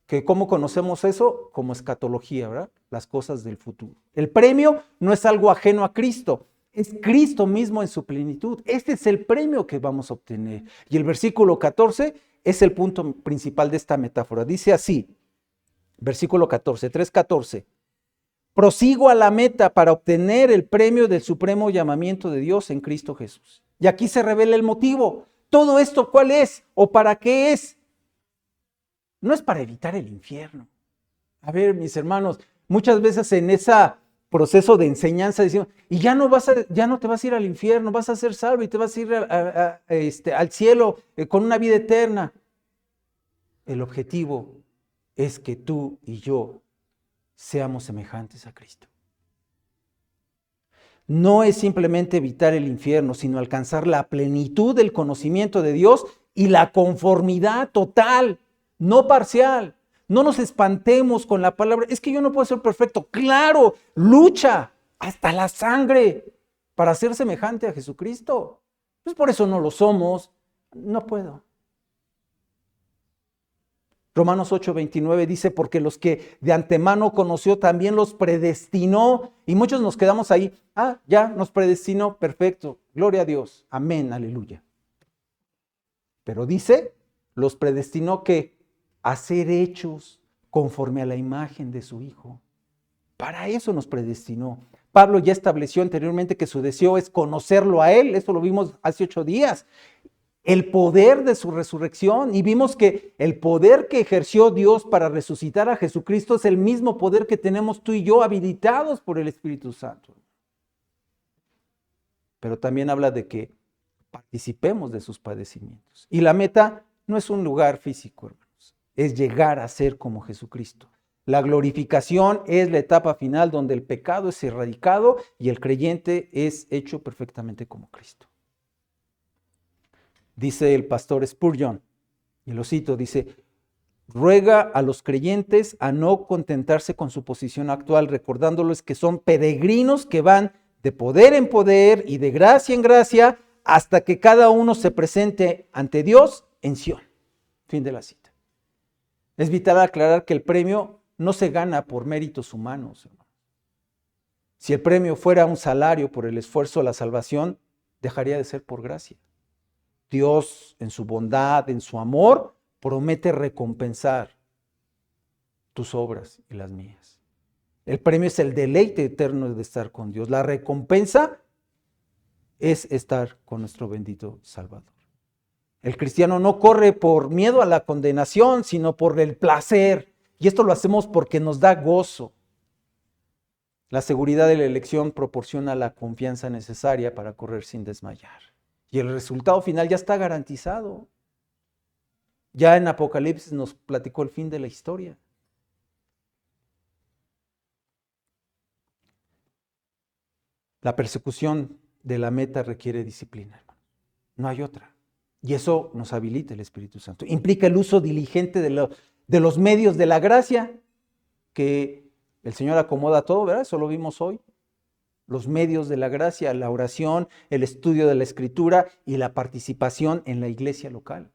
Que ¿cómo conocemos eso? Como escatología, ¿verdad? Las cosas del futuro. El premio no es algo ajeno a Cristo, es Cristo mismo en su plenitud. Este es el premio que vamos a obtener. Y el versículo 14 es el punto principal de esta metáfora. Dice así, versículo 14, 3:14. Prosigo a la meta para obtener el premio del supremo llamamiento de Dios en Cristo Jesús. Y aquí se revela el motivo. ¿Todo esto cuál es? ¿O para qué es? No es para evitar el infierno. A ver, mis hermanos, muchas veces en ese proceso de enseñanza decimos, y ya no te vas a ir al infierno, vas a ser salvo y te vas a ir al cielo con una vida eterna. El objetivo es que tú y yo seamos semejantes a Cristo. no es simplemente evitar el infierno, sino alcanzar la plenitud del conocimiento de Dios y la conformidad total, no parcial. No nos espantemos con la palabra, es que yo no puedo ser perfecto. Claro, lucha hasta la sangre para ser semejante a Jesucristo. Pues por eso no lo somos, no puedo. Romanos 8:29 dice, porque los que de antemano conoció también los predestinó. Y muchos nos quedamos ahí, ya nos predestinó, perfecto, gloria a Dios, amén, aleluya. Pero dice, los predestinó que a ser hechos conforme a la imagen de su Hijo. Para eso nos predestinó. Pablo ya estableció anteriormente que su deseo es conocerlo a Él, eso lo vimos hace 8 días. El poder de su resurrección, y vimos que el poder que ejerció Dios para resucitar a Jesucristo es el mismo poder que tenemos tú y yo habilitados por el Espíritu Santo. Pero también habla de que participemos de sus padecimientos. Y la meta no es un lugar físico, hermanos, es llegar a ser como Jesucristo. La glorificación es la etapa final donde el pecado es erradicado y el creyente es hecho perfectamente como Cristo. Dice el pastor Spurgeon, y lo cito, dice, ruega a los creyentes a no contentarse con su posición actual, recordándoles que son peregrinos que van de poder en poder y de gracia en gracia hasta que cada uno se presente ante Dios en Sión. Fin de la cita. Es vital aclarar que el premio no se gana por méritos humanos, hermano. Si el premio fuera un salario por el esfuerzo de la salvación, dejaría de ser por gracia. Dios, en su bondad, en su amor, promete recompensar tus obras y las mías. El premio es el deleite eterno de estar con Dios. La recompensa es estar con nuestro bendito Salvador. El cristiano no corre por miedo a la condenación, sino por el placer. Y esto lo hacemos porque nos da gozo. La seguridad de la elección proporciona la confianza necesaria para correr sin desmayar. Y el resultado final ya está garantizado. Ya en Apocalipsis nos platicó el fin de la historia. La persecución de la meta requiere disciplina, hermano. No hay otra. Y eso nos habilita el Espíritu Santo. Implica el uso diligente de los medios de la gracia, que el Señor acomoda todo, ¿verdad? Eso lo vimos hoy. Los medios de la gracia, la oración, el estudio de la Escritura y la participación en la iglesia local.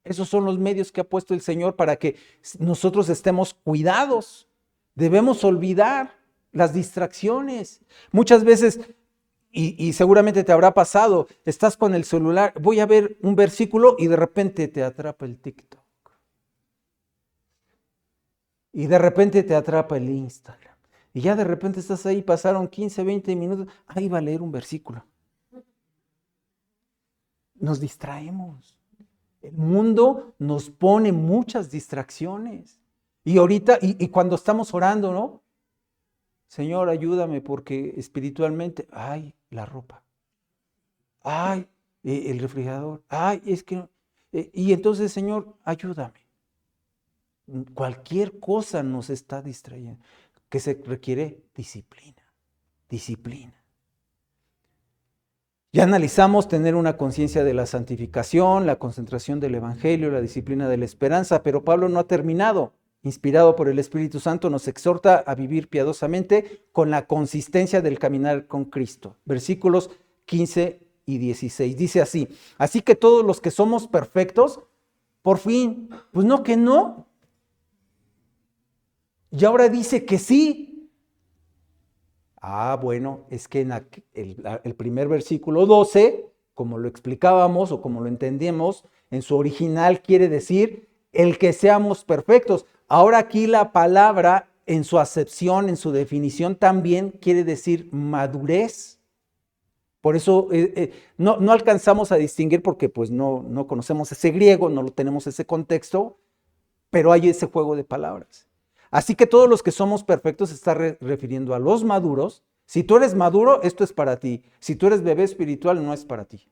Esos son los medios que ha puesto el Señor para que nosotros estemos cuidados. Debemos olvidar las distracciones. Muchas veces, y seguramente te habrá pasado, estás con el celular, voy a ver un versículo y de repente te atrapa el TikTok. Y de repente te atrapa el Instagram. Y ya de repente estás ahí, pasaron 15, 20 minutos, ahí va a leer un versículo. Nos distraemos. El mundo nos pone muchas distracciones. Y ahorita, y cuando estamos orando, ¿no? Señor, ayúdame porque espiritualmente, la ropa. El refrigerador. Es que... y entonces, Señor, ayúdame. Cualquier cosa nos está distrayendo. Que se requiere disciplina. Disciplina. Ya analizamos tener una conciencia de la santificación, la concentración del evangelio, la disciplina de la esperanza, pero Pablo no ha terminado. Inspirado por el Espíritu Santo, nos exhorta a vivir piadosamente con la consistencia del caminar con Cristo. Versículos 15 y 16. Dice así, así que todos los que somos perfectos, por fin, pues no que no. Y ahora dice que sí. Bueno, es que en el primer versículo 12, como lo explicábamos o como lo entendíamos, en su original quiere decir el que seamos perfectos. Ahora aquí la palabra en su acepción, en su definición también quiere decir madurez. Por eso no alcanzamos a distinguir porque pues no conocemos ese griego, no tenemos ese contexto, pero hay ese juego de palabras. Así que todos los que somos perfectos se está refiriendo a los maduros. Si tú eres maduro, esto es para ti. Si tú eres bebé espiritual, no es para ti.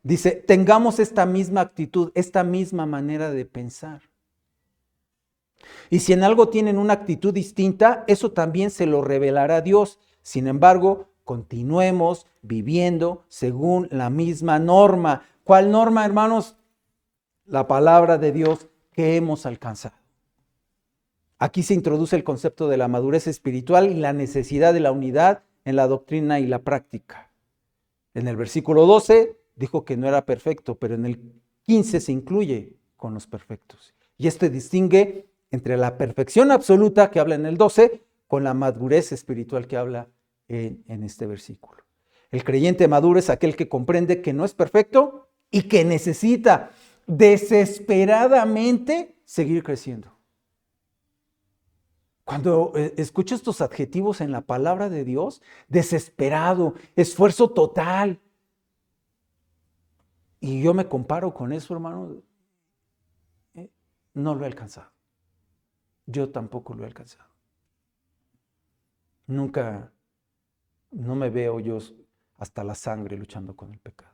Dice, tengamos esta misma actitud, esta misma manera de pensar. Y si en algo tienen una actitud distinta, eso también se lo revelará Dios. Sin embargo, continuemos viviendo según la misma norma. ¿Cuál norma, hermanos? La palabra de Dios que hemos alcanzado. Aquí se introduce el concepto de la madurez espiritual y la necesidad de la unidad en la doctrina y la práctica. En el versículo 12 dijo que no era perfecto, pero en el 15 se incluye con los perfectos. Y esto distingue entre la perfección absoluta que habla en el 12 con la madurez espiritual que habla en este versículo. El creyente maduro es aquel que comprende que no es perfecto y que necesita desesperadamente seguir creciendo. Cuando escucho estos adjetivos en la palabra de Dios, desesperado, esfuerzo total, y yo me comparo con eso, hermano, no lo he alcanzado. Yo tampoco lo he alcanzado. Nunca, no me veo yo hasta la sangre luchando con el pecado.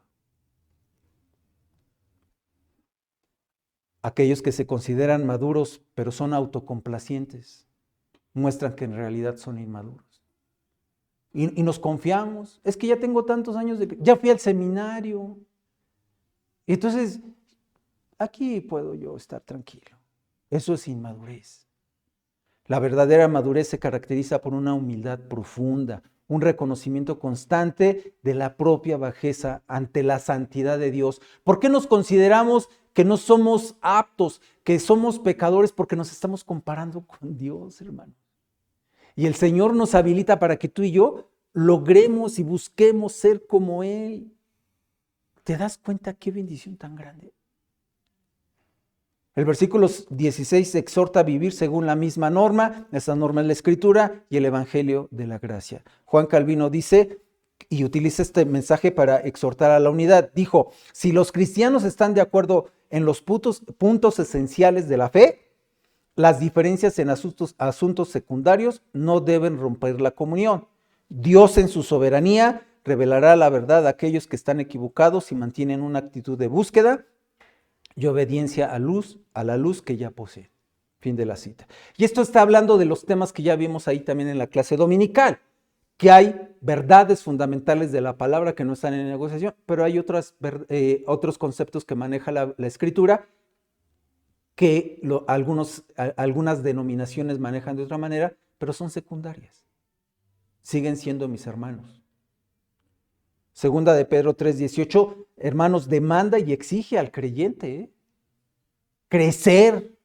Aquellos que se consideran maduros, pero son autocomplacientes, muestran que en realidad son inmaduros. Y nos confiamos. Es que ya tengo tantos años, ya fui al seminario. Y entonces, aquí puedo yo estar tranquilo. Eso es inmadurez. La verdadera madurez se caracteriza por una humildad profunda, un reconocimiento constante de la propia bajeza ante la santidad de Dios. ¿Por qué nos consideramos que no somos aptos, que somos pecadores? Porque nos estamos comparando con Dios, hermano. Y el Señor nos habilita para que tú y yo logremos y busquemos ser como Él. ¿Te das cuenta qué bendición tan grande? El versículo 16 exhorta a vivir según la misma norma. Esa norma es la Escritura y el Evangelio de la gracia. Juan Calvino dice, y utiliza este mensaje para exhortar a la unidad, dijo, si los cristianos están de acuerdo en los puntos esenciales de la fe, las diferencias en asuntos secundarios no deben romper la comunión. Dios en su soberanía revelará la verdad a aquellos que están equivocados y mantienen una actitud de búsqueda y obediencia a la luz que ya poseen. Fin de la cita. Y esto está hablando de los temas que ya vimos ahí también en la clase dominical, que hay verdades fundamentales de la palabra que no están en negociación, pero hay otros conceptos que maneja la Escritura que algunas denominaciones manejan de otra manera, pero son secundarias. Siguen siendo mis hermanos. Segunda de Pedro 3:18, hermanos, demanda y exige al creyente crecer.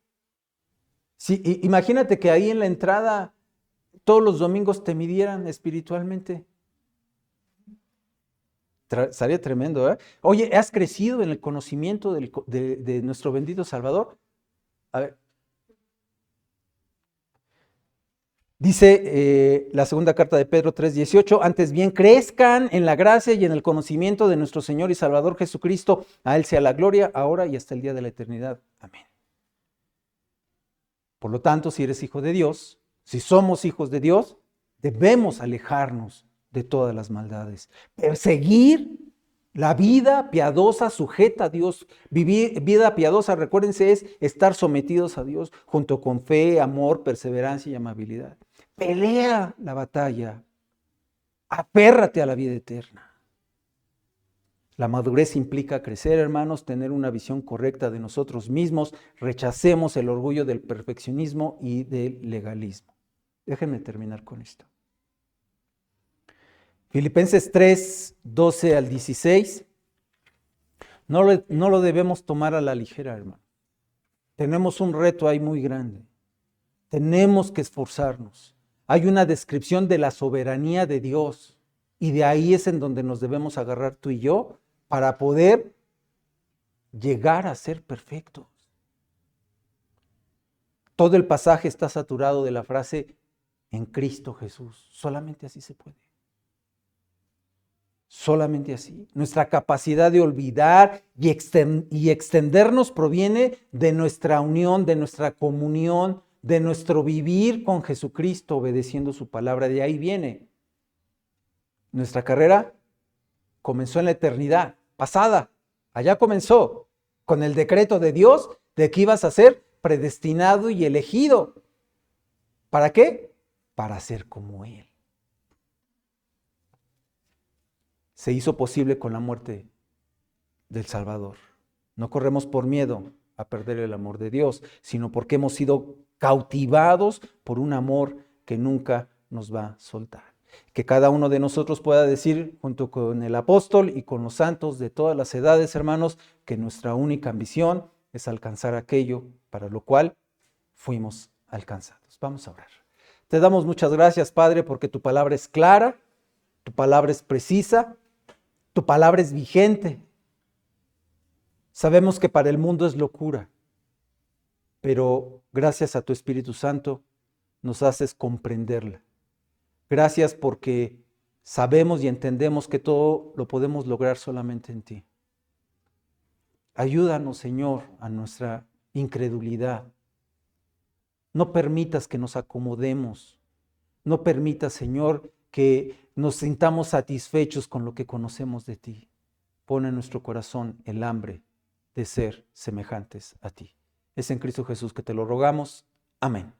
Sí, imagínate que ahí en la entrada todos los domingos te midieran espiritualmente. Sería tremendo, ¿eh? Oye, ¿has crecido en el conocimiento de nuestro bendito Salvador? A ver. Dice la segunda carta de Pedro 3:18, antes bien crezcan en la gracia y en el conocimiento de nuestro Señor y Salvador Jesucristo. A Él sea la gloria, ahora y hasta el día de la eternidad. Amén. Por lo tanto, si eres hijo de Dios, si somos hijos de Dios, debemos alejarnos de todas las maldades. Perseguir la vida piadosa sujeta a Dios. Vivir vida piadosa, recuérdense, es estar sometidos a Dios junto con fe, amor, perseverancia y amabilidad. Pelea la batalla. Aférrate a la vida eterna. La madurez implica crecer, hermanos, tener una visión correcta de nosotros mismos. Rechacemos el orgullo del perfeccionismo y del legalismo. Déjenme terminar con esto. Filipenses 3:12 al 16. No lo debemos tomar a la ligera, hermano. Tenemos un reto ahí muy grande. Tenemos que esforzarnos. Hay una descripción de la soberanía de Dios y de ahí es en donde nos debemos agarrar tú y yo para poder llegar a ser perfectos. Todo el pasaje está saturado de la frase en Cristo Jesús. Solamente así se puede. Solamente así. Nuestra capacidad de olvidar y extendernos proviene de nuestra unión, de nuestra comunión, de nuestro vivir con Jesucristo, obedeciendo su palabra. De ahí viene. Nuestra carrera comenzó en la eternidad pasada. Allá comenzó con el decreto de Dios de que ibas a ser predestinado y elegido. ¿Para qué? Para ser como Él. se hizo posible con la muerte del Salvador. No corremos por miedo a perder el amor de Dios, sino porque hemos sido cautivados por un amor que nunca nos va a soltar. Que cada uno de nosotros pueda decir, junto con el apóstol y con los santos de todas las edades, hermanos, que nuestra única ambición es alcanzar aquello para lo cual fuimos alcanzados. Vamos a orar. Te damos muchas gracias, Padre, porque tu palabra es clara, tu palabra es precisa, tu palabra es vigente. Sabemos que para el mundo es locura, pero gracias a tu Espíritu Santo nos haces comprenderla. Gracias porque sabemos y entendemos que todo lo podemos lograr solamente en ti. Ayúdanos, Señor, a nuestra incredulidad. No permitas que nos acomodemos. No permitas, Señor, que nos sintamos satisfechos con lo que conocemos de ti. Pon en nuestro corazón el hambre de ser semejantes a ti. Es en Cristo Jesús que te lo rogamos. Amén.